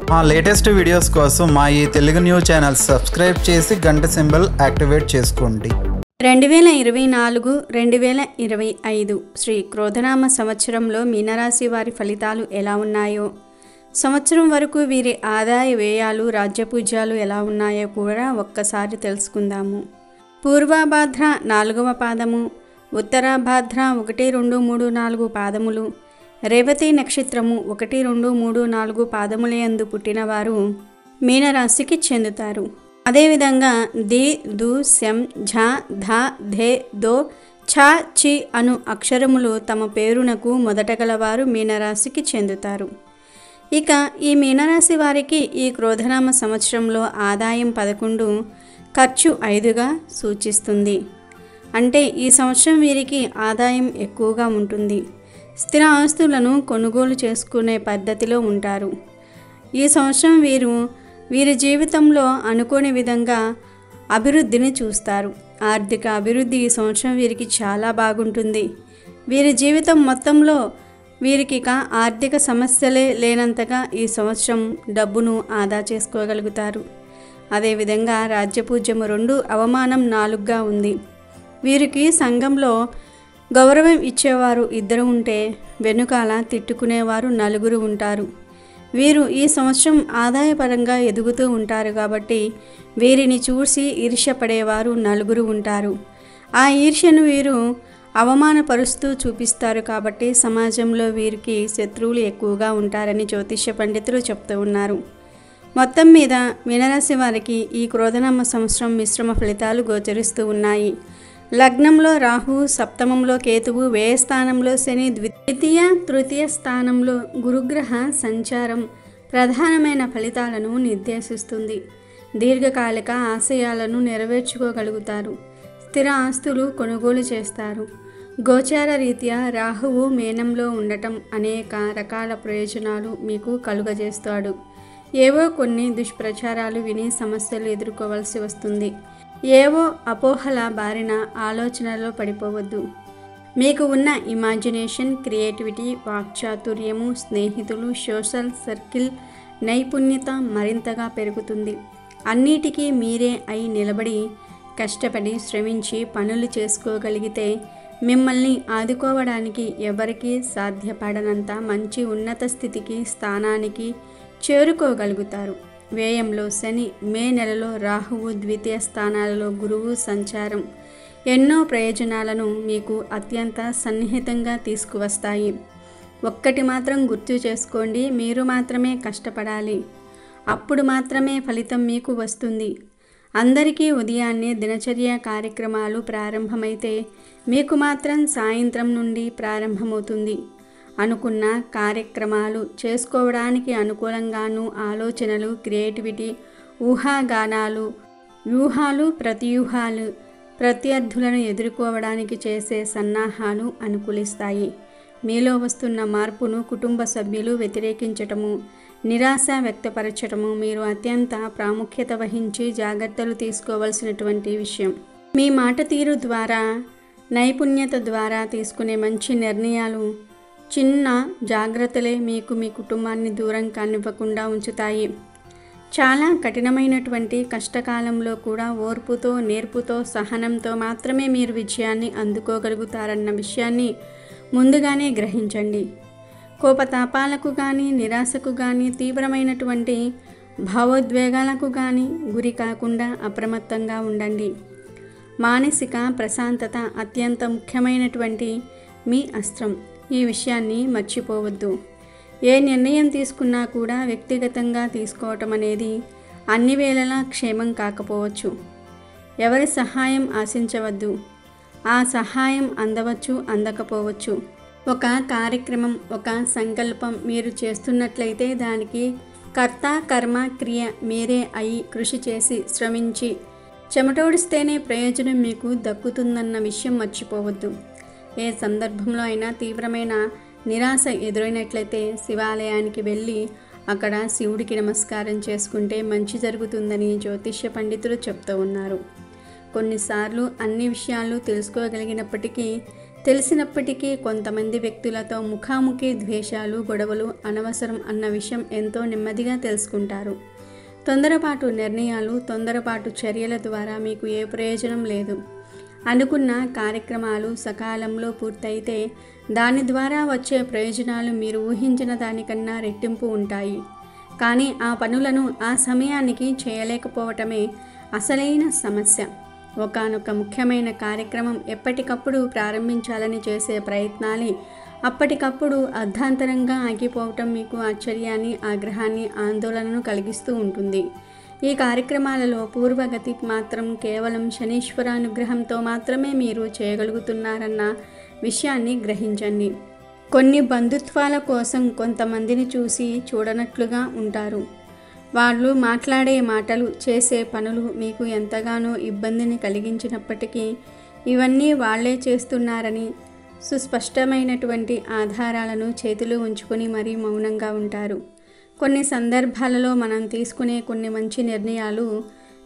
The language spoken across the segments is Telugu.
మా లేటెస్ట్ వీడియోస్ కోసం మా ఈ తెలుగు న్యూస్ ఛానల్ సబ్స్క్రైబ్ చేసి గంట సింబల్ యాక్టివేట్ చేసుకోండి. 2024-2025 శ్రీ క్రోధనామ సంవత్సరంలో మీనరాశి వారి ఫలితాలు ఎలా ఉన్నాయో, సంవత్సరం వరకు వీరి ఆదాయ వ్యయాలు రాజ్యపూజ్యాలు ఎలా ఉన్నాయో కూడా ఒక్కసారి తెలుసుకుందాము. పూర్వభాద్ర 4వ పాదము, ఉత్తరాభాద్ర 1, 2, 3, 4 పాదములు, రేవతి నక్షత్రము 1, 2, 3, 4 పాదములయందు పుట్టినవారు మీనరాశికి చెందుతారు. అదేవిధంగా ది, దు, శం, ఝ, ధ, ధే, దో, ఛ, చి అను అక్షరములు తమ పేరునకు మొదట గలవారు మీనరాశికి చెందుతారు. ఇక ఈ మీనరాశి వారికి ఈ క్రోధనామ సంవత్సరంలో ఆదాయం 11, ఖర్చు 5గా సూచిస్తుంది. అంటే ఈ సంవత్సరం వీరికి ఆదాయం ఎక్కువగా ఉంటుంది. స్థిర ఆస్తులను కొనుగోలు చేసుకునే పద్ధతిలో ఉంటారు. ఈ సంవత్సరం వీరి జీవితంలో అనుకోని విధంగా అభివృద్ధిని చూస్తారు. ఆర్థిక అభివృద్ధి ఈ సంవత్సరం వీరికి చాలా బాగుంటుంది. వీరి జీవితం మొత్తంలో వీరికి ఆర్థిక సమస్యలే లేనంతగా ఈ సంవత్సరం డబ్బును ఆదా చేసుకోగలుగుతారు. అదేవిధంగా రాజ్యపూజ్యము 2, అవమానం 4గా ఉంది. వీరికి సంఘంలో గౌరవం ఇచ్చేవారు 2 ఉంటే వెనుకాల తిట్టుకునేవారు 4 ఉంటారు. వీరు ఈ సంవత్సరం ఆదాయపరంగా ఎదుగుతూ ఉంటారు కాబట్టి వీరిని చూసి ఈర్ష్యపడేవారు 4 ఉంటారు. ఆ ఈర్ష్యను వీరు అవమానపరుస్తూ చూపిస్తారు కాబట్టి సమాజంలో వీరికి శత్రువులు ఎక్కువగా ఉంటారని జ్యోతిష్య పండితులు చెప్తూ ఉన్నారు. మొత్తం మీద మీనరాశి వారికి ఈ క్రోధనామ సంవత్సరం మిశ్రమ ఫలితాలు గోచరిస్తూ ఉన్నాయి. లగ్నంలో రాహు, సప్తమంలో కేతువు, వ్యయ స్థానంలో శని, ద్వితీయ తృతీయ స్థానంలో గురుగ్రహ సంచారం ప్రధానమైన ఫలితాలను నిర్దేశిస్తుంది. దీర్ఘకాలిక ఆశయాలను నెరవేర్చుకోగలుగుతారు. స్థిర ఆస్తులు కొనుగోలు చేస్తారు. గోచార రీత్యా రాహువు మీనంలో ఉండటం అనేక రకాల ప్రయోజనాలు మీకు కలుగజేస్తాడు. ఏవో కొన్ని దుష్ప్రచారాలు విని సమస్యలు ఎదుర్కోవాల్సి వస్తుంది. ఏవో అపోహల బారిన ఆలోచనలో పడిపోవద్దు. మీకు ఉన్న ఇమాజినేషన్, క్రియేటివిటీ, వాక్చాతుర్యము, స్నేహితులు, సోషల్ సర్కిల్ నైపుణ్యత మరింతగా పెరుగుతుంది. అన్నిటికీ మీరే అయి నిలబడి కష్టపడి శ్రమించి పనులు చేసుకోగలిగితే మిమ్మల్ని ఆదుకోవడానికి ఎవరికీ సాధ్యపడనంత మంచి ఉన్నత స్థితికి, స్థానానికి చేరుకోగలుగుతారు. వ్యయంలో శని, మే నెలలో రాహువు, ద్వితీయ స్థానాలలో గురువు సంచారం ఎన్నో ప్రయోజనాలను మీకు అత్యంత సన్నిహితంగా తీసుకువస్తాయి. ఒక్కటి మాత్రం గుర్తు చేసుకోండి, మీరు మాత్రమే కష్టపడాలి. అప్పుడు మాత్రమే ఫలితం మీకు వస్తుంది. అందరికీ ఉదయాన్నే దినచర్య కార్యక్రమాలు ప్రారంభమైతే మీకు మాత్రం సాయంత్రం నుండి ప్రారంభమవుతుంది. అనుకున్న కార్యక్రమాలు చేసుకోవడానికి అనుకూలంగాను ఆలోచనలు, క్రియేటివిటీ, ఊహాగానాలు, వ్యూహాలు, ప్రతివ్యూహాలు, ప్రత్యర్థులను ఎదుర్కోవడానికి చేసే సన్నాహాలు అనుకూలిస్తాయి. మీలో వస్తున్న మార్పును కుటుంబ సభ్యులు వ్యతిరేకించటము, నిరాశ వ్యక్తపరచటము మీరు అత్యంత ప్రాముఖ్యత వహించి జాగ్రత్తలు తీసుకోవాల్సినటువంటి విషయం. మీ మాట తీరు ద్వారా, నైపుణ్యత ద్వారా తీసుకునే మంచి నిర్ణయాలు, చిన్న జాగ్రత్తలే మీకు మీ కుటుంబాన్ని దూరం కానివ్వకుండా ఉంచుతాయి. చాలా కఠినమైనటువంటి కష్టకాలంలో కూడా ఓర్పుతో, నేర్పుతో, సహనంతో మాత్రమే మీరు విజయాన్ని అందుకోగలుగుతారన్న విషయాన్ని ముందుగానే గ్రహించండి. కోపతాపాలకు కానీ, నిరాశకు కానీ, తీవ్రమైనటువంటి భావోద్వేగాలకు కానీ గురి కాకుండా అప్రమత్తంగా ఉండండి. మానసిక ప్రశాంతత అత్యంత ముఖ్యమైనటువంటి మీ అస్త్రం. ఈ విషయాన్ని మర్చిపోవద్దు. ఏ నిర్ణయం తీసుకున్నా కూడా వ్యక్తిగతంగా తీసుకోవటం అనేది అన్ని వేళలా క్షేమం కాకపోవచ్చు. ఎవరి సహాయం ఆశించవద్దు. ఆ సహాయం అందవచ్చు, అందకపోవచ్చు. ఒక కార్యక్రమం, ఒక సంకల్పం మీరు చేస్తున్నట్లయితే దానికి కర్త, కర్మ, క్రియ మీరే అయి కృషి చేసి శ్రమించి చెమటోడిస్తేనే ప్రయోజనం మీకు దక్కుతుందన్న విషయం మర్చిపోవద్దు. ఏ సందర్భంలో అయినా తీవ్రమైన నిరాశ ఎదురైనట్లయితే శివాలయానికి వెళ్ళి అక్కడ శివుడికి నమస్కారం చేసుకుంటే మంచి జరుగుతుందని జ్యోతిష్య పండితులు చెప్తూ ఉన్నారు. కొన్నిసార్లు అన్ని విషయాలు తెలుసుకోగలిగినప్పటికీ తెలిసినప్పటికీ కొంతమంది వ్యక్తులతో ముఖాముఖి ద్వేషాలు, గొడవలు అనవసరం అన్న విషయం ఎంతో నెమ్మదిగా తెలుసుకుంటారు. తొందరపాటు నిర్ణయాలు, తొందరపాటు చర్యల ద్వారా మీకు ఏ ప్రయోజనం లేదు. అనుకున్న కార్యక్రమాలు సకాలంలో పూర్తయితే దాని ద్వారా వచ్చే ప్రయోజనాలు మీరు ఊహించిన దానికన్నా రెట్టింపు ఉంటాయి. కానీ ఆ పనులను ఆ సమయానికి చేయలేకపోవటమే అసలైన సమస్య. ఒకానొక ముఖ్యమైన కార్యక్రమం ఎప్పటికప్పుడు ప్రారంభించాలని చేసే ప్రయత్నాలే అప్పటికప్పుడు అర్ధాంతరంగా ఆగిపోవటం మీకు ఆశ్చర్యాన్ని, ఆగ్రహాన్ని, ఆందోళనను కలిగిస్తూ ఉంటుంది. ఈ కార్యక్రమాలలో పూర్వగతి మాత్రం కేవలం శనీశ్వరానుగ్రహంతో మాత్రమే మీరు చేయగలుగుతున్నారన్న విషయాన్ని గ్రహించండి. కొన్ని బంధుత్వాల కోసం కొంతమందిని చూసి చూడనట్లుగా ఉంటారు. వాళ్ళు మాట్లాడే మాటలు, చేసే పనులు మీకు ఎంతగానో ఇబ్బందిని కలిగించినప్పటికీ ఇవన్నీ వాళ్ళే చేస్తున్నారని సుస్పష్టమైనటువంటి ఆధారాలను చేతిలో ఉంచుకొని మరీ మౌనంగా ఉంటారు. కొన్ని సందర్భాలలో మనం తీసుకునే కొన్ని మంచి నిర్ణయాలు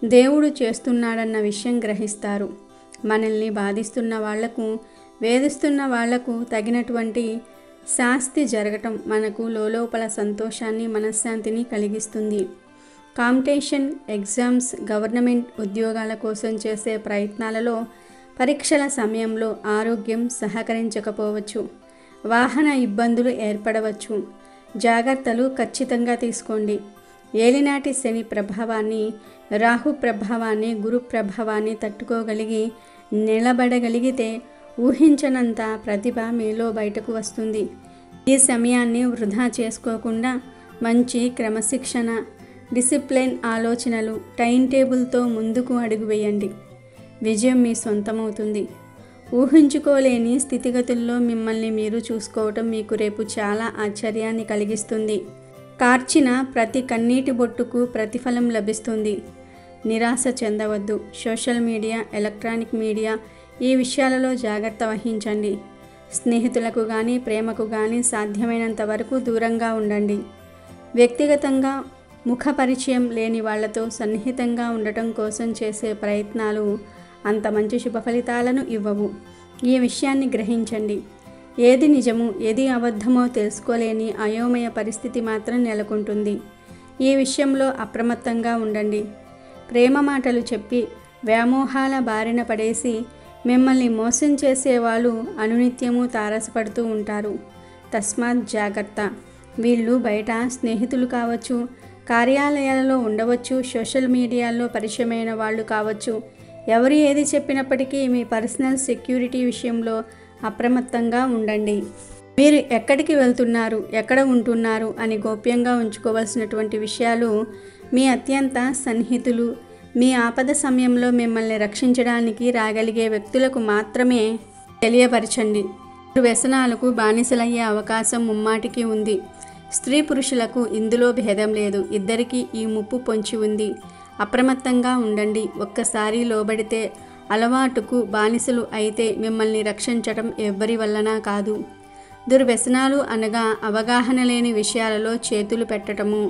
దేవుడు చేస్తున్నాడన్న విషయం గ్రహిస్తారు. మనల్ని బాధిస్తున్న వాళ్లకు, వేధిస్తున్న వాళ్లకు తగినటువంటి శాస్తి జరగటం మనకు లోలోపల సంతోషాన్ని, మనశ్శాంతిని కలిగిస్తుంది. కాంపిటీషన్ ఎగ్జామ్స్, గవర్నమెంట్ ఉద్యోగాల కోసం చేసే ప్రయత్నాలలో పరీక్షల సమయంలో ఆరోగ్యం సహకరించకపోవచ్చు. వాహన ఇబ్బందులు ఏర్పడవచ్చు. జాగ్రత్తలు ఖచ్చితంగా తీసుకోండి. ఏలినాటి శని ప్రభావాన్ని, రాహు ప్రభావాన్ని, గురు ప్రభావాన్ని తట్టుకోగలిగి నిలబడగలిగితే ఊహించనంత ప్రతిభ మీలో బయటకు వస్తుంది. ఈ సమయాన్ని వృధా చేసుకోకుండా మంచి క్రమశిక్షణ, డిసిప్లిన్ ఆలోచనలు, టైం టేబుల్తో ముందుకు అడుగు వేయండి. విజయం మీ సొంతమవుతుంది. ఊహించుకోలేని స్థితిగతుల్లో మిమ్మల్ని మీరు చూసుకోవటం మీకు రేపు చాలా ఆశ్చర్యాన్ని కలిగిస్తుంది. కార్చిన ప్రతి కన్నీటి బొట్టుకు ప్రతిఫలం లభిస్తుంది. నిరాశ చెందవద్దు. సోషల్ మీడియా, ఎలక్ట్రానిక్ మీడియా ఈ విషయాలలో జాగ్రత్త వహించండి. స్నేహితులకు కానీ, ప్రేమకు కానీ సాధ్యమైనంత వరకు దూరంగా ఉండండి. వ్యక్తిగతంగా ముఖ పరిచయం లేని వాళ్లతో సన్నిహితంగా ఉండటం కోసం చేసే ప్రయత్నాలు అంత మంచి శుభ ఫలితాలను ఇవ్వవు. ఈ విషయాన్ని గ్రహించండి. ఏది నిజమో ఏది అబద్ధమో తెలుసుకోలేని అయోమయ పరిస్థితి మాత్రం నెలకొంటుంది. ఈ విషయంలో అప్రమత్తంగా ఉండండి. ప్రేమ మాటలు చెప్పి వ్యామోహాల బారిన పడేసి మిమ్మల్ని మోసం చేసేవాళ్ళు అనునిత్యము తారసపడుతూ ఉంటారు. తస్మాత్ జాగ్రత్త. వీళ్ళు బయట స్నేహితులు కావచ్చు, కార్యాలయాలలో ఉండవచ్చు, సోషల్ మీడియాలో పరిచయమైన వాళ్ళు కావచ్చు. ఎవరు ఏది చెప్పినప్పటికీ మీ పర్సనల్ సెక్యూరిటీ విషయంలో అప్రమత్తంగా ఉండండి. మీరు ఎక్కడికి వెళ్తున్నారు, ఎక్కడ ఉంటున్నారు అని గోప్యంగా ఉంచుకోవాల్సినటువంటి విషయాలు మీ అత్యంత సన్నిహితులు, మీ ఆపద సమయంలో మిమ్మల్ని రక్షించడానికి రాగలిగే వ్యక్తులకు మాత్రమే తెలియపరచండి. వ్యసనాలకు బానిసలయ్యే అవకాశం ముమ్మాటికి ఉంది. స్త్రీ పురుషులకు ఇందులో భేదం లేదు. ఇద్దరికీ ఈ ముప్పు పొంచి ఉంది. అప్రమత్తంగా ఉండండి. ఒక్కసారి లోబడితే, అలవాటుకు బానిసలు అయితే మిమ్మల్ని రక్షించటం ఎవ్వరి వల్లనా కాదు. దుర్వ్యసనాలు అనగా అవగాహన లేని విషయాలలో చేతులు పెట్టటము,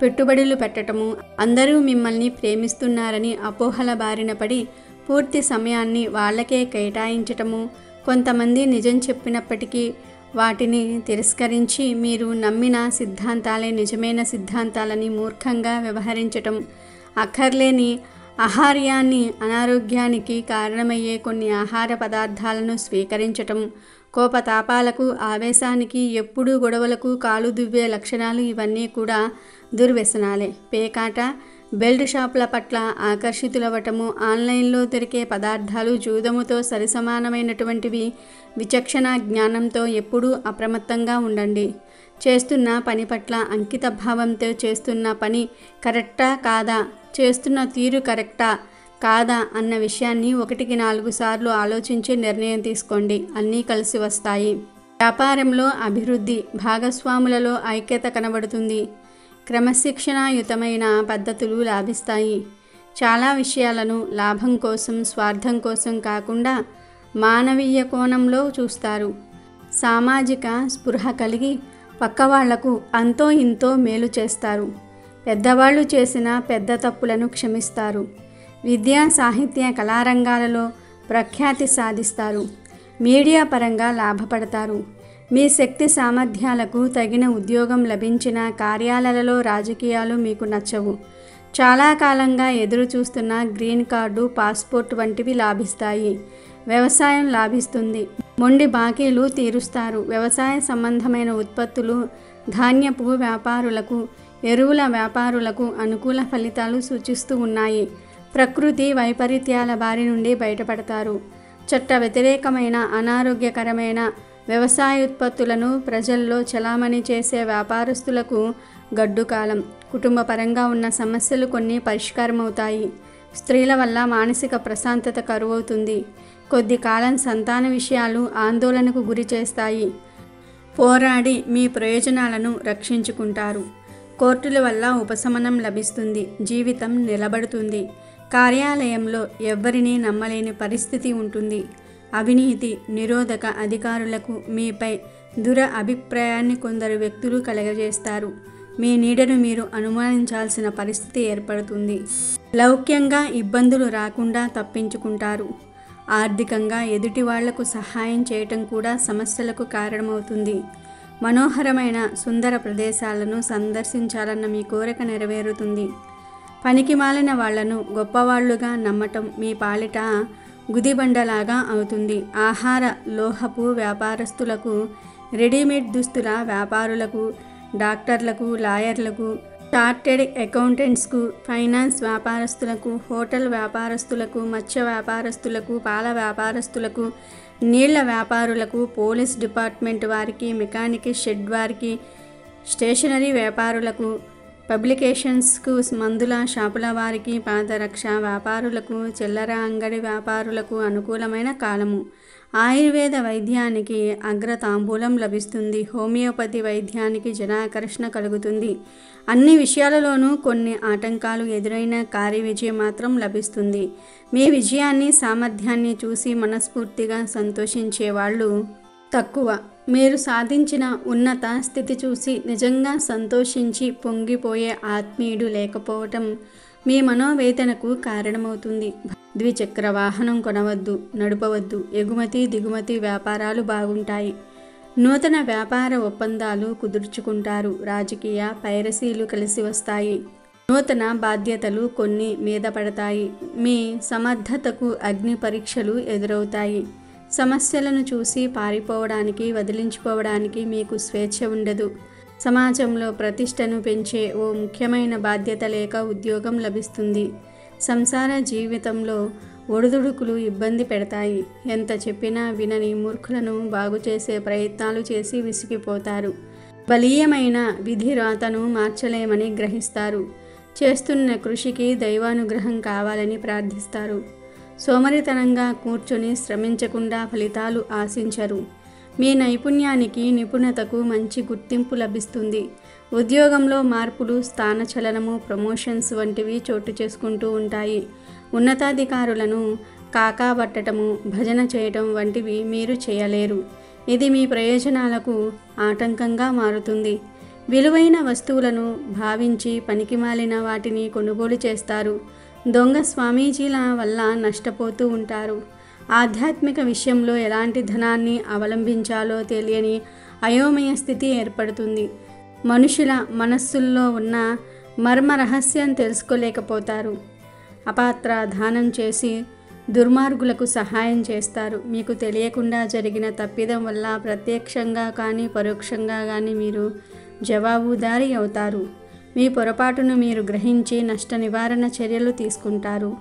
పెట్టుబడులు పెట్టటము, అందరూ మిమ్మల్ని ప్రేమిస్తున్నారని అపోహల బారిన పడి పూర్తి సమయాన్ని వాళ్ళకే కేటాయించటము, కొంతమంది నిజం చెప్పినప్పటికీ వాటిని తిరస్కరించి మీరు నమ్మిన సిద్ధాంతాలే నిజమైన సిద్ధాంతాలని మూర్ఖంగా వ్యవహరించటం, అక్కర్లేని ఆహార్యాన్ని, అనారోగ్యానికి కారణమయ్యే కొన్ని ఆహార పదార్థాలను స్వీకరించటం, కోపతాపాలకు, ఆవేశానికి, ఎప్పుడూ గొడవలకు కాలు దువ్వే లక్షణాలు ఇవన్నీ కూడా దుర్వ్యసనాలే. పేకాట, బెల్ట్ షాపుల పట్ల ఆకర్షితులవ్వటము, ఆన్లైన్లో దొరికే పదార్థాలు జూదముతో సరిసమానమైనటువంటివి. విచక్షణ జ్ఞానంతో ఎప్పుడూ అప్రమత్తంగా ఉండండి. చేస్తున్న పని పట్ల అంకిత భావంతో చేస్తున్న పని కరెక్టా కాదా, చేస్తున్న తీరు కరెక్టా కాదా అన్న విషయాన్ని 1-4 సార్లు ఆలోచించి నిర్ణయం తీసుకోండి. అన్నీ కలిసి వస్తాయి. వ్యాపారంలో అభివృద్ధి, భాగస్వాములలో ఐక్యత కనబడుతుంది. క్రమశిక్షణాయుతమైన పద్ధతులు లాభిస్తాయి. చాలా విషయాలను లాభం కోసం, స్వార్థం కోసం కాకుండా మానవీయ కోణంలో చూస్తారు. సామాజిక స్పృహ కలిగి పక్కవాళ్లకు అంతో ఇంతో మేలు చేస్తారు. పెద్దవాళ్ళు చేసిన పెద్ద తప్పులను క్షమిస్తారు. విద్యా, సాహిత్య, కళారంగాలలో ప్రఖ్యాతి సాధిస్తారు. మీడియా పరంగా లాభపడతారు. మీ శక్తి సామర్థ్యాలకు తగిన ఉద్యోగం లభించిన కార్యాలయాలలో రాజకీయాలు మీకు నచ్చవు. చాలా కాలంగా ఎదురు చూస్తున్న గ్రీన్ కార్డు, పాస్పోర్ట్ వంటివి లాభిస్తాయి. వ్యవసాయం లాభిస్తుంది. మొండి బాకీలు తీరుస్తారు. వ్యవసాయ సంబంధమైన ఉత్పత్తులు, ధాన్యపు వ్యాపారులకు, ఎరువుల వ్యాపారులకు అనుకూల ఫలితాలు సూచిస్తూ ఉన్నాయి. ప్రకృతి వైపరీత్యాల బారి నుండి బయటపడతారు. చట్ట వ్యతిరేకమైన, అనారోగ్యకరమైన వ్యవసాయ ఉత్పత్తులను ప్రజల్లో చలామణి చేసే వ్యాపారస్తులకు గడ్డు కాలం. కుటుంబ పరంగా ఉన్న సమస్యలు కొన్ని పరిష్కారమవుతాయి. స్త్రీల వల్ల మానసిక ప్రశాంతత కరువవుతుంది. కొద్ది కాలం సంతాన విషయాలు ఆందోళనకు గురి చేస్తాయి. పోరాడి మీ ప్రయోజనాలను రక్షించుకుంటారు. కోర్టుల వల్ల ఉపశమనం లభిస్తుంది. జీవితం నిలబడుతుంది. కార్యాలయంలో ఎవ్వరినీ నమ్మలేని పరిస్థితి ఉంటుంది. అవినీతి నిరోధక అధికారులకు మీపై దుర అభిప్రాయాన్ని కొందరు వ్యక్తులు కలగజేస్తారు. మీ నీడను మీరు అనుమానించాల్సిన పరిస్థితి ఏర్పడుతుంది. లౌక్యంగా ఇబ్బందులు రాకుండా తప్పించుకుంటారు. ఆర్థికంగా ఎదుటి వాళ్లకు సహాయం చేయటం కూడా సమస్యలకు కారణమవుతుంది. మనోహరమైన సుందర ప్రదేశాలను సందర్శించాలన్న మీ కోరిక నెరవేరుతుంది. పనికిమాలిన వాళ్లను గొప్పవాళ్లుగా నమ్మటం మీ పాలిట గుదిబండలాగా అవుతుంది. ఆహార లోహపు వ్యాపారస్తులకు, రెడీమేడ్ దుస్తుల వ్యాపారులకు, డాక్టర్లకు, లాయర్లకు, చార్టెడ్ అకౌంటెంట్స్కు, ఫైనాన్స్ వ్యాపారస్తులకు, హోటల్ వ్యాపారస్తులకు, మత్స్య వ్యాపారస్తులకు, పాల వ్యాపారస్తులకు, నీళ్ల వ్యాపారులకు, పోలీస్ డిపార్ట్మెంట్ వారికి, మెకానిక్ షెడ్ వారికి, స్టేషనరీ వ్యాపారులకు, పబ్లికేషన్స్కు, మందుల షాపుల వారికి, పాదరక్ష వ్యాపారులకు, చిల్లర అంగడి వ్యాపారులకు అనుకూలమైన కాలము. ఆయుర్వేద వైద్యానికి అగ్రతాంబూలం లభిస్తుంది. హోమియోపతి వైద్యానికి జనాకర్షణ కలుగుతుంది. అన్ని విషయాలలోనూ కొన్ని ఆటంకాలు ఎదురైన కార్య విజయం మాత్రం లభిస్తుంది. మీ విజయాన్ని, సామర్థ్యాన్ని చూసి మనస్ఫూర్తిగా సంతోషించేవాళ్ళు తక్కువ. మీరు సాధించిన ఉన్నత స్థితి చూసి నిజంగా సంతోషించి పొంగిపోయే ఆత్మీయుడు లేకపోవటం మీ మనోవేదనకు కారణమవుతుంది. ద్విచక్ర వాహనం కొనవద్దు, నడపవద్దు. ఎగుమతి దిగుమతి వ్యాపారాలు బాగుంటాయి. నూతన వ్యాపార ఒప్పందాలు కుదుర్చుకుంటారు. రాజకీయ పైరసీలు కలిసి వస్తాయి. నూతన బాధ్యతలు కొన్ని మీద పడతాయి. మీ సమర్థతకు అగ్ని పరీక్షలు ఎదురవుతాయి. సమస్యలను చూసి పారిపోవడానికి, వదిలించుకోవడానికి మీకు స్వేచ్ఛ ఉండదు. సమాజంలో ప్రతిష్టను పెంచే ఓ ముఖ్యమైన బాధ్యత లేక ఉద్యోగం లభిస్తుంది. సంసార జీవితంలో ఒడిదుడుకులు ఇబ్బంది పెడతాయి. ఎంత చెప్పినా వినని మూర్ఖులను బాగు చేసే ప్రయత్నాలు చేసి విసిగిపోతారు. బలీయమైన విధి రాతను మార్చలేమని గ్రహిస్తారు. చేస్తున్న కృషికి దైవానుగ్రహం కావాలని ప్రార్థిస్తారు. సోమరితనంగా కూర్చొని శ్రమించకుండా ఫలితాలు ఆశించరు. మీ నైపుణ్యానికి, నిపుణతకు మంచి గుర్తింపు లభిస్తుంది. ఉద్యోగంలో మార్పులు, స్థానచలనము, ప్రమోషన్స్ వంటివి చోటు చేసుకుంటూ ఉంటాయి. ఉన్నతాధికారులను కాకాబట్టటము, భజన చేయటం వంటివి మీరు చేయలేరు. ఇది మీ ప్రయోజనాలకు ఆటంకంగా మారుతుంది. విలువైన వస్తువులను భావించి పనికిమాలిన వాటిని కొనుగోలు చేస్తారు. దొంగ స్వామీజీల వల్ల నష్టపోతూ ఉంటారు. ఆధ్యాత్మిక విషయంలో ఎలాంటి ధనాన్ని అవలంబించాలో తెలియని అయోమయ స్థితి ఏర్పడుతుంది. మనుషుల మనస్సుల్లో ఉన్న మర్మ రహస్యం తెలుసుకోలేకపోతారు. అపాత్ర దానం చేసి దుర్మార్గులకు సహాయం చేస్తారు. మీకు తెలియకుండా జరిగిన తప్పిదం వల్ల ప్రత్యక్షంగా కానీ పరోక్షంగా కానీ మీరు జవాబుదారీ అవుతారు. మీ పొరపాటును మీరు గ్రహించి నష్ట నివారణ చర్యలు తీసుకుంటారు.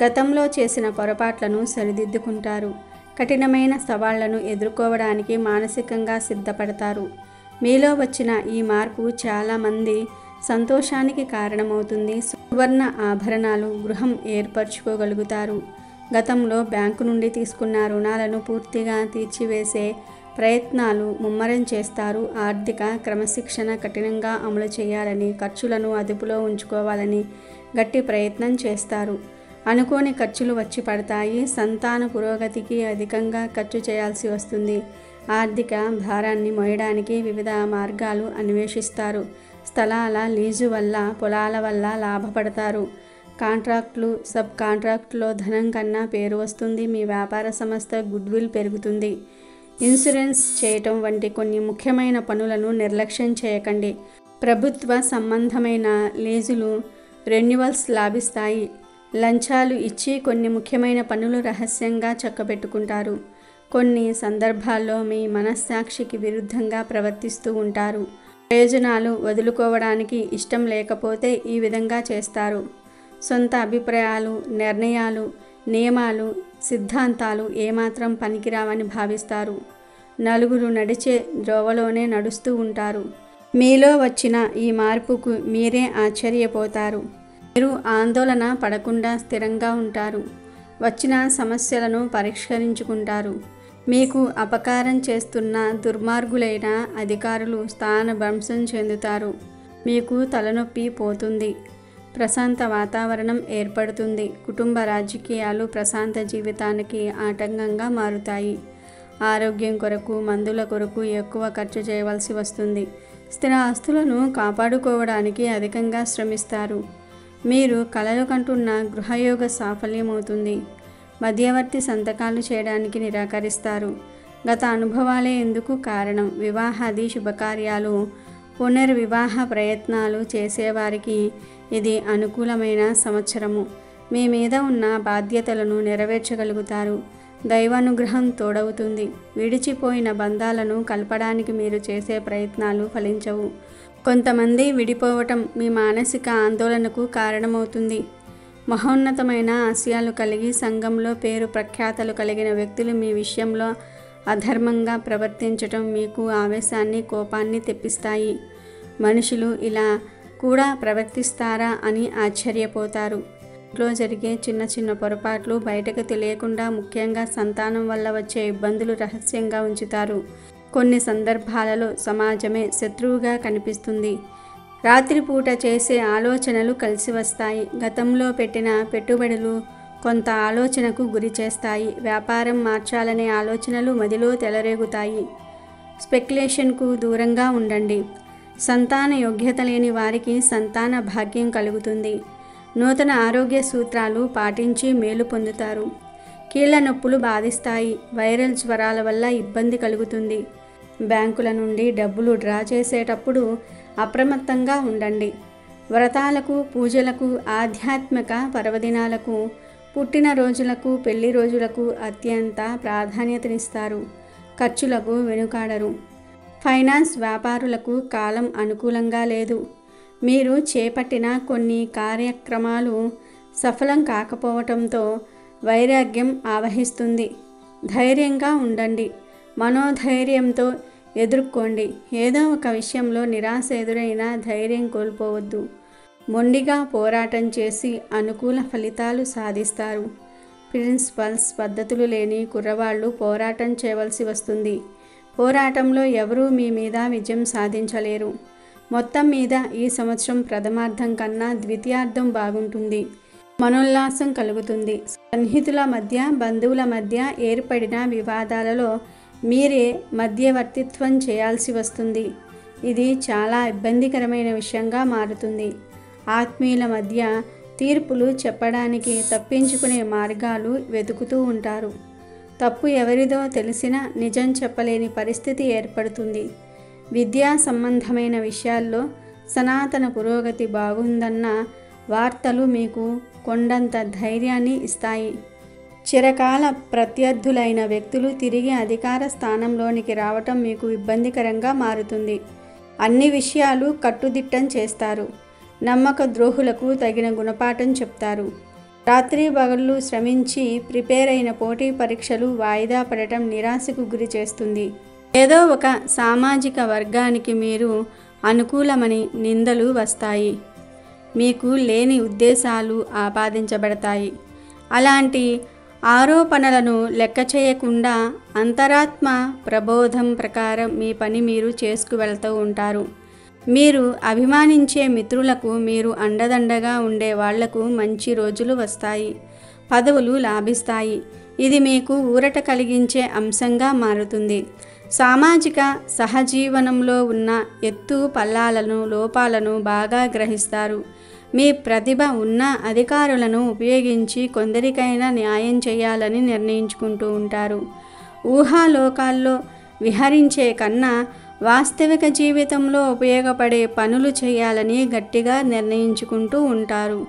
గతంలో చేసిన పొరపాట్లను సరిదిద్దుకుంటారు. కఠినమైన సవాళ్లను ఎదుర్కోవడానికి మానసికంగా సిద్ధపడతారు. మీలో వచ్చిన ఈ మార్పు చాలామంది సంతోషానికి కారణమవుతుంది. సువర్ణ ఆభరణాలు, గృహం ఏర్పరచుకోగలుగుతారు. గతంలో బ్యాంకు నుండి తీసుకున్న రుణాలను పూర్తిగా తీర్చివేసే ప్రయత్నాలు ముమ్మరం చేస్తారు. ఆర్థిక క్రమశిక్షణ కఠినంగా అమలు చేయాలని, ఖర్చులను అదుపులో ఉంచుకోవాలని గట్టి ప్రయత్నం చేస్తారు. అనుకోని ఖర్చులు వచ్చి పడతాయి. సంతాన పురోగతికి అధికంగా ఖర్చు చేయాల్సి వస్తుంది. ఆర్థిక భారాన్ని మోయడానికి వివిధ మార్గాలు అన్వేషిస్తారు. స్థలాల లీజు వల్ల, పొలాల వల్ల లాభపడతారు. కాంట్రాక్టులు, సబ్ కాంట్రాక్టులో ధనం కన్నా పేరు వస్తుంది. మీ వ్యాపార సంస్థ గుడ్విల్ పెరుగుతుంది. ఇన్సూరెన్స్ చేయటం వంటి కొన్ని ముఖ్యమైన పనులను నిర్లక్ష్యం చేయకండి. ప్రభుత్వ సంబంధమైన లీజులు, రెన్యువల్స్ లాభిస్తాయి. లంచాలు ఇచ్చి కొన్ని ముఖ్యమైన పనులు రహస్యంగా చక్కబెట్టుకుంటారు. కొన్ని సందర్భాల్లో మీ మనస్సాక్షికి విరుద్ధంగా ప్రవర్తిస్తూ ఉంటారు. ప్రయోజనాలు వదులుకోవడానికి ఇష్టం లేకపోతే ఈ విధంగా చేస్తారు. సొంత అభిప్రాయాలు, నిర్ణయాలు, నియమాలు, సిద్ధాంతాలు ఏమాత్రం పనికిరావని భావిస్తారు. నలుగురు నడిచే ద్రోవలోనే నడుస్తూ ఉంటారు. మీలో వచ్చిన ఈ మార్పుకు మీరే ఆశ్చర్యపోతారు. మీరు ఆందోళన పడకుండా స్థిరంగా ఉంటారు. వచ్చిన సమస్యలను పరిష్కరించుకుంటారు. మీకు అపకారం చేస్తున్న దుర్మార్గులైన అధికారులు స్థానభ్రంశం చెందుతారు. మీకు తలనొప్పి పోతుంది. ప్రశాంత వాతావరణం ఏర్పడుతుంది. కుటుంబ రాజకీయాలు ప్రశాంత జీవితానికి ఆటంకంగా మారుతాయి. ఆరోగ్యం కొరకు, మందుల కొరకు ఎక్కువ ఖర్చు చేయవలసి వస్తుంది. స్థిర ఆస్తులను కాపాడుకోవడానికి అధికంగా శ్రమిస్తారు. మీరు కలలు కంటున్న గృహయోగ సాఫల్యమవుతుంది. మధ్యవర్తి సంతకాలు చేయడానికి నిరాకరిస్తారు. గత అనుభవాలే ఎందుకు కారణం. వివాహాది శుభకార్యాలు, పునర్వివాహ ప్రయత్నాలు చేసేవారికి ఇది అనుకూలమైన సంవత్సరము. మీ మీద ఉన్న బాధ్యతలను నెరవేర్చగలుగుతారు. దైవానుగ్రహం తోడవుతుంది. విడిచిపోయిన బంధాలను కలపడానికి మీరు చేసే ప్రయత్నాలు ఫలించవు. కొంతమంది విడిపోవటం మీ మానసిక ఆందోళనకు కారణమవుతుంది. మహోన్నతమైన ఆశయాలు కలిగి సంఘంలో పేరు ప్రఖ్యాతలు కలిగిన వ్యక్తులు మీ విషయంలో అధర్మంగా ప్రవర్తించటం మీకు ఆవేశాన్ని, కోపాన్ని తెప్పిస్తాయి. మనుషులు ఇలా కూడా ప్రవర్తిస్తారా అని ఆశ్చర్యపోతారు. ఇంట్లో జరిగే చిన్న చిన్న పొరపాట్లు బయటకు తెలియకుండా, ముఖ్యంగా సంతానం వల్ల వచ్చే ఇబ్బందులు రహస్యంగా ఉంచుతారు. కొన్ని సందర్భాలలో సమాజమే శత్రువుగా కనిపిస్తుంది. రాత్రిపూట చేసే ఆలోచనలు కలిసి వస్తాయి. గతంలో పెట్టిన పెట్టుబడులు కొంత ఆలోచనకు గురి చేస్తాయి. వ్యాపారం మార్చాలనే ఆలోచనలు మదిలో తెలరేగుతాయి. స్పెక్యులేషన్కు దూరంగా ఉండండి. సంతాన యోగ్యత లేని వారికి సంతాన భాగ్యం కలుగుతుంది. నూతన ఆరోగ్య సూత్రాలు పాటించి మేలు పొందుతారు. కీళ్ల నొప్పులు బాధిస్తాయి. వైరల్ జ్వరాల వల్ల ఇబ్బంది కలుగుతుంది. బ్యాంకుల నుండి డబ్బులు డ్రా చేసేటప్పుడు అప్రమత్తంగా ఉండండి. వ్రతాలకు, పూజలకు, ఆధ్యాత్మిక పర్వదినాలకు, పుట్టినరోజులకు, పెళ్లి రోజులకు అత్యంత ప్రాధాన్యతనిస్తారు. ఖర్చులకు వెనుకాడరు. ఫైనాన్స్ వ్యాపారులకు కాలం అనుకూలంగా లేదు. మీరు చేపట్టిన కొన్ని కార్యక్రమాలు సఫలం కాకపోవటంతో వైరాగ్యం ఆవహిస్తుంది. ధైర్యంగా ఉండండి. మనోధైర్యంతో ఎదుర్కోండి. ఏదో ఒక విషయంలో నిరాశ ఎదురైనా ధైర్యం కోల్పోవద్దు. మొండిగా పోరాటం చేసి అనుకూల ఫలితాలు సాధిస్తారు. ప్రిన్సిపల్స్, పద్ధతులు లేని కుర్రవాళ్ళు పోరాటం చేయవలసి వస్తుంది. పోరాటంలో ఎవరూ మీ మీద విజయం సాధించలేరు. మొత్తం మీద ఈ సంవత్సరం ప్రథమార్థం కన్నా ద్వితీయార్థం బాగుంటుంది. మనోల్లాసం కలుగుతుంది. సన్నిహితుల మధ్య, బంధువుల మధ్య ఏర్పడిన వివాదాలలో మీరే మధ్యవర్తిత్వం చేయాల్సి వస్తుంది. ఇది చాలా ఇబ్బందికరమైన విషయంగా మారుతుంది. ఆత్మీయుల మధ్య తీర్పులు చెప్పడానికి తప్పించుకునే మార్గాలు వెతుకుతూ ఉంటారు. తప్పు ఎవరిదో తెలిసినా నిజం చెప్పలేని పరిస్థితి ఏర్పడుతుంది. విద్యా సంబంధమైన విషయాల్లో సనాతన పురోగతి బాగుందన్న వార్తలు మీకు కొండంత ధైర్యాన్ని ఇస్తాయి. చిరకాల ప్రత్యర్థులైన వ్యక్తులు తిరిగి అధికార స్థానంలోనికి రావటం మీకు ఇబ్బందికరంగా మారుతుంది. అన్ని విషయాలు కట్టుదిట్టం చేస్తారు. నమ్మక ద్రోహులకు తగిన గుణపాఠం చెప్తారు. రాత్రి పగళ్ళు శ్రమించి ప్రిపేర్ అయిన పోటీ పరీక్షలు వాయిదా పడటం నిరాశకు గురి చేస్తుంది. ఏదో ఒక సామాజిక వర్గానికి మీరు అనుకూలమని నిందలు వస్తాయి. మీకు లేని ఉద్దేశాలు ఆపాదించబడతాయి. అలాంటి ఆరోపణలను లెక్క చేయకుండా అంతరాత్మ ప్రబోధం ప్రకారం మీ పని మీరు చేసుకువెళ్తూ ఉంటారు. మీరు అభిమానించే మిత్రులకు, మీరు అండదండగా ఉండే వాళ్లకు మంచి రోజులు వస్తాయి. పదవులు లాభిస్తాయి. ఇది మీకు ఊరట కలిగించే అంశంగా మారుతుంది. సామాజిక సహజీవనంలో ఉన్న ఎత్తు పల్లాలను, లోపాలను బాగా గ్రహిస్తారు. మీ ప్రతిభ ఉన్న అధికారులను ఉపయోగించి కొందరికైనా న్యాయం చేయాలని నిర్ణయించుకుంటూ ఉంటారు. ఊహాలోకాల్లో విహరించే కన్నా వాస్తవిక జీవితంలో ఉపయోగపడే పనులు చేయాలని గట్టిగా నిర్ణయించుకుంటూ ఉంటారు.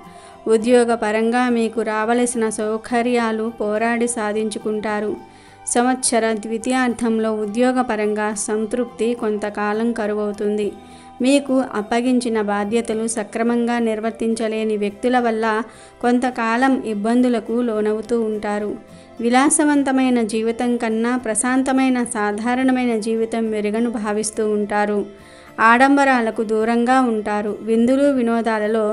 ఉద్యోగపరంగా మీకు రావలసిన సౌకర్యాలు పోరాడి సాధించుకుంటారు. సంవత్సర ద్వితీయార్థంలో ఉద్యోగపరంగా సంతృప్తి కొంతకాలం కరువవుతుంది. మీకు అప్పగించిన బాధ్యతలు సక్రమంగా నిర్వర్తించలేని వ్యక్తుల వల్ల కొంతకాలం ఇబ్బందులకు లోనవుతూ ఉంటారు. విలాసవంతమైన జీవితం కన్నా ప్రశాంతమైన సాధారణమైన జీవితం మెరుగను భావిస్తూ ఉంటారు. ఆడంబరాలకు దూరంగా ఉంటారు. విందులు వినోదాలలో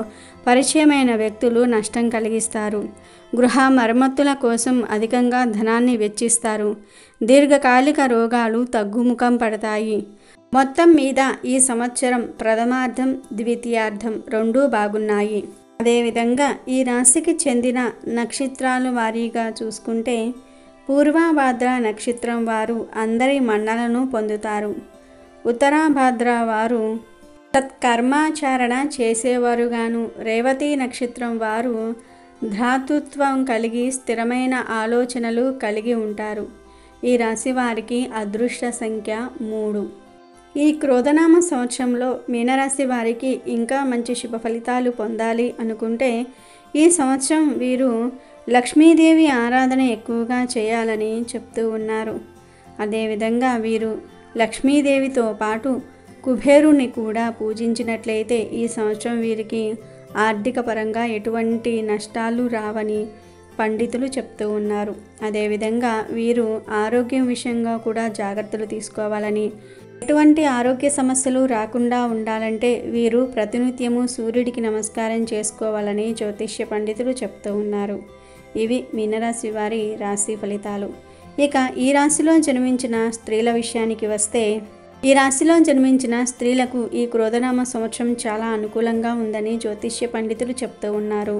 పరిచయమైన వ్యక్తులు నష్టం కలిగిస్తారు. గృహ మరమ్మతుల కోసం అధికంగా ధనాన్ని వెచ్చిస్తారు. దీర్ఘకాలిక రోగాలు తగ్గుముఖం పడతాయి. మొత్తం మీద ఈ సంవత్సరం ప్రథమార్థం ద్వితీయార్థం రెండూ బాగున్నాయి. అదేవిధంగా ఈ రాశికి చెందిన నక్షత్రాలు వారీగా చూసుకుంటే పూర్వభాద్ర నక్షత్రం వారు అందరి మన్నలను పొందుతారు. ఉత్తరాభాద్ర వారు సత్కర్మాచరణ చేసేవారుగాను, రేవతి నక్షత్రం వారు ధాతృత్వం కలిగి స్థిరమైన ఆలోచనలు కలిగి ఉంటారు. ఈ రాశి వారికి అదృష్ట సంఖ్య 3. ఈ క్రోధనామ సంవత్సరంలో మీనరాశి వారికి ఇంకా మంచి శుభ ఫలితాలు పొందాలి అనుకుంటే ఈ సంవత్సరం వీరు లక్ష్మీదేవి ఆరాధన ఎక్కువగా చేయాలని చెప్తూ ఉన్నారు. అదేవిధంగా వీరు లక్ష్మీదేవితో పాటు కుబేరుని కూడా పూజించినట్లయితే ఈ సంవత్సరం వీరికి ఆర్థిక పరంగా ఎటువంటి నష్టాలు రావని పండితులు చెప్తూ ఉన్నారు. అదేవిధంగా వీరు ఆరోగ్యం విషయంగా కూడా జాగ్రత్తలు తీసుకోవాలని, ఎటువంటి ఆరోగ్య సమస్యలు రాకుండా ఉండాలంటే వీరు ప్రతినిత్యము సూర్యుడికి నమస్కారం చేసుకోవాలని జ్యోతిష్య పండితులు చెప్తూ ఉన్నారు. ఇవి మీనరాశి వారి రాశి ఫలితాలు. ఇక ఈ రాశిలో జన్మించిన స్త్రీల విషయానికి వస్తే ఈ రాశిలో జన్మించిన స్త్రీలకు ఈ క్రోధనామ సంవత్సరం చాలా అనుకూలంగా ఉందని జ్యోతిష్య పండితులు చెప్తూ ఉన్నారు.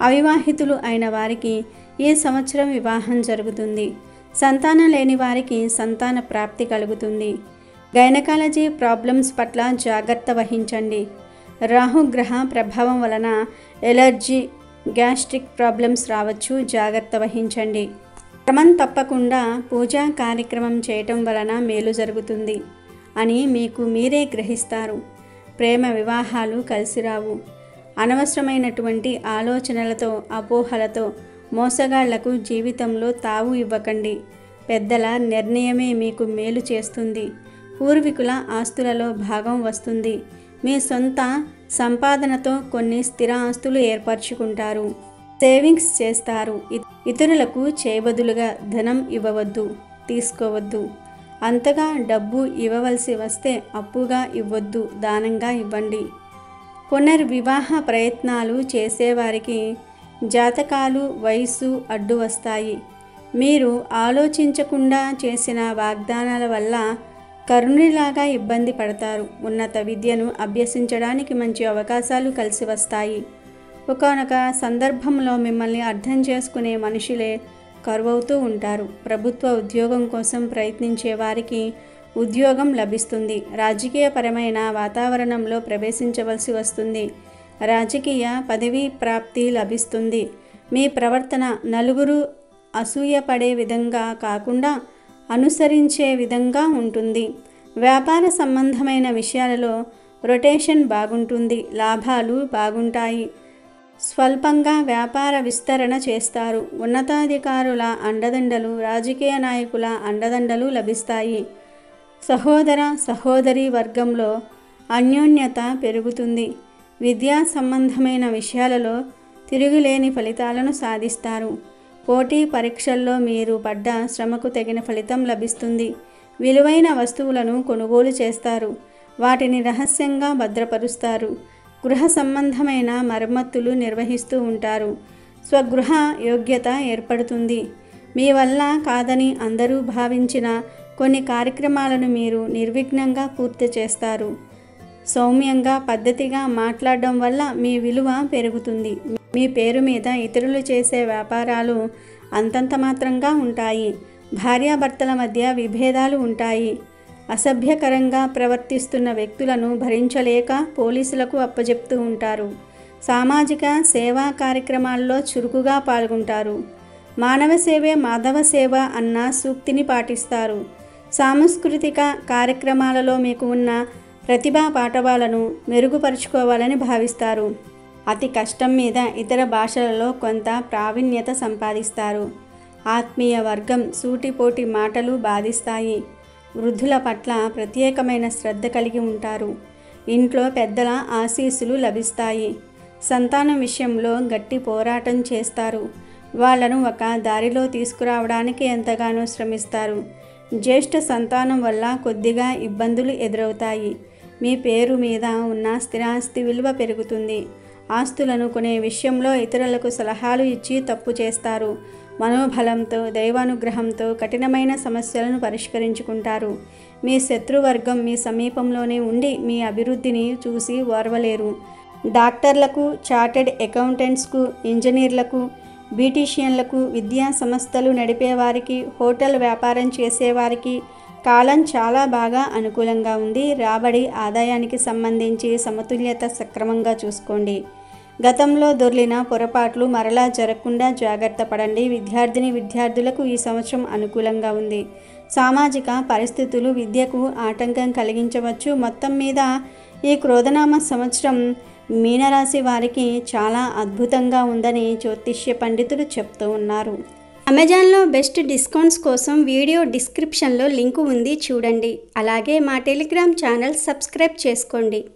అవివాహితులు అయిన వారికి ఈ సంవత్సరం వివాహం జరుగుతుంది. సంతానం లేని వారికి సంతాన ప్రాప్తి కలుగుతుంది. గైనకాలజీ ప్రాబ్లమ్స్ పట్ల జాగ్రత్త వహించండి. రాహుగ్రహ ప్రభావం వలన ఎలర్జీ, గ్యాస్ట్రిక్ ప్రాబ్లమ్స్ రావచ్చు, జాగ్రత్త వహించండి. క్రమం తప్పకుండా పూజా కార్యక్రమం చేయటం వలన మేలు జరుగుతుంది అని మీకు మీరే గ్రహిస్తారు. ప్రేమ వివాహాలు కలిసిరావు. అనవసరమైనటువంటి ఆలోచనలతో, అపోహలతో మోసగాళ్లకు జీవితంలో తావు ఇవ్వకండి. పెద్దల నిర్ణయమే మీకు మేలు చేస్తుంది. పూర్వీకుల ఆస్తులలో భాగం వస్తుంది. మీ సొంత సంపాదనతో కొన్ని స్థిర ఆస్తులు ఏర్పరచుకుంటారు. సేవింగ్స్ చేస్తారు. ఇతరులకు చేయబదులుగా ధనం ఇవ్వవద్దు, తీసుకోవద్దు. అంతగా డబ్బు ఇవ్వవలసి వస్తే అప్పుగా ఇవ్వద్దు, దానంగా ఇవ్వండి. పునర్వివాహ ప్రయత్నాలు చేసేవారికి జాతకాలు, వయసు అడ్డు వస్తాయి. మీరు ఆలోచించకుండా చేసిన వాగ్దానాల వల్ల కరుణిలాగా ఇబ్బంది పడతారు. ఉన్నత విద్యను అభ్యసించడానికి మంచి అవకాశాలు కలిసి వస్తాయి. ఒకానొక సందర్భంలో మిమ్మల్ని అర్థం చేసుకునే మనుషులే కరువవుతూ ఉంటారు. ప్రభుత్వ ఉద్యోగం కోసం ప్రయత్నించే వారికి ఉద్యోగం లభిస్తుంది. రాజకీయపరమైన వాతావరణంలో ప్రవేశించవలసి వస్తుంది. రాజకీయ పదవీ ప్రాప్తి లభిస్తుంది. మీ ప్రవర్తన నలుగురు అసూయపడే విధంగా కాకుండా అనుసరించే విధంగా ఉంటుంది. వ్యాపార సంబంధమైన విషయాలలో రొటేషన్ బాగుంటుంది. లాభాలు బాగుంటాయి. స్వల్పంగా వ్యాపార విస్తరణ చేస్తారు. ఉన్నతాధికారుల అండదండలు, రాజకీయ నాయకుల అండదండలు లభిస్తాయి. సహోదర సహోదరి వర్గంలో అన్యోన్యత పెరుగుతుంది. విద్యా సంబంధమైన విషయాలలో తిరుగులేని ఫలితాలను సాధిస్తారు. పోటీ పరీక్షల్లో మీరు పడ్డ శ్రమకు తగిన ఫలితం లభిస్తుంది. విలువైన వస్తువులను కొనుగోలు చేస్తారు. వాటిని రహస్యంగా భద్రపరుస్తారు. గృహ సంబంధమైన మరమ్మతులు నిర్వహిస్తూ ఉంటారు. స్వగృహ యోగ్యత ఏర్పడుతుంది. మీ వల్ల కాదని అందరూ భావించిన కొన్ని కార్యక్రమాలను మీరు నిర్విఘ్నంగా పూర్తి చేస్తారు. సౌమ్యంగా, పద్ధతిగా మాట్లాడడం వల్ల మీ విలువ పెరుగుతుంది. మీ పేరు మీద ఇతరులు చేసే వ్యాపారాలు అంతంత మాత్రంగా ఉంటాయి. భార్యాభర్తల మధ్య విభేదాలు ఉంటాయి. అసభ్యకరంగా ప్రవర్తిస్తున్న వ్యక్తులను భరించలేక పోలీసులకు అప్పజెప్తూ ఉంటారు. సామాజిక సేవా కార్యక్రమాల్లో చురుకుగా పాల్గొంటారు. మానవ సేవే మాధవ సేవ అన్న సూక్తిని పాటిస్తారు. సాంస్కృతిక కార్యక్రమాలలో మీకు ఉన్న ప్రతిభా పాటవాలను మెరుగుపరుచుకోవాలని భావిస్తారు. అతి కష్టం మీద ఇతర భాషలలో కొంత ప్రావీణ్యత సంపాదిస్తారు. ఆత్మీయ వర్గం సూటిపోటి మాటలు బాధిస్తాయి. వృద్ధుల పట్ల ప్రత్యేకమైన శ్రద్ధ కలిగి ఉంటారు. ఇంట్లో పెద్దల ఆశీస్సులు లభిస్తాయి. సంతానం విషయంలో గట్టి పోరాటం చేస్తారు. వాళ్ళను ఒక దారిలో తీసుకురావడానికి ఎంతగానో శ్రమిస్తారు. జ్యేష్ఠ సంతానం వల్ల కొద్దిగా ఇబ్బందులు ఎదురవుతాయి. మీ పేరు మీద ఉన్న స్థిరాస్తి విలువ పెరుగుతుంది. ఆస్తులను కొనే విషయంలో ఇతరులకు సలహాలు ఇచ్చి తప్పు చేస్తారు. మనోబలంతో దైవానుగ్రహంతో కఠినమైన సమస్యలను పరిష్కరించుకుంటారు. మీ శత్రువర్గం మీ సమీపంలోనే ఉండి మీ అభివృద్ధిని చూసి ఓర్వలేరు. డాక్టర్లకు, చార్టెడ్ అకౌంటెంట్స్కు, ఇంజనీర్లకు, బ్యూటీషియన్లకు, విద్యా సంస్థలు నడిపేవారికి, హోటల్ వ్యాపారం చేసేవారికి కాలం చాలా బాగా అనుకూలంగా ఉంది. రాబడి ఆదాయానికి సంబంధించి సమతుల్యత సక్రమంగా చూసుకోండి. గతంలో దొర్లిన పొరపాట్లు మరలా జరగకుండా జాగ్రత్త పడండి. విద్యార్థులకు ఈ సంవత్సరం అనుకూలంగా ఉంది. సామాజిక పరిస్థితులు విద్యకు ఆటంకం కలిగించవచ్చు. మొత్తం మీద ఈ క్రోధనామ సంవత్సరం మీనరాశి వారికి చాలా అద్భుతంగా ఉందని జ్యోతిష్య పండితులు చెప్తూ ఉన్నారు. అమెజాన్లో బెస్ట్ డిస్కౌంట్స్ కోసం వీడియో డిస్క్రిప్షన్లో లింకు ఉంది, చూడండి. అలాగే మా టెలిగ్రామ్ ఛానల్ సబ్స్క్రైబ్ చేసుకోండి.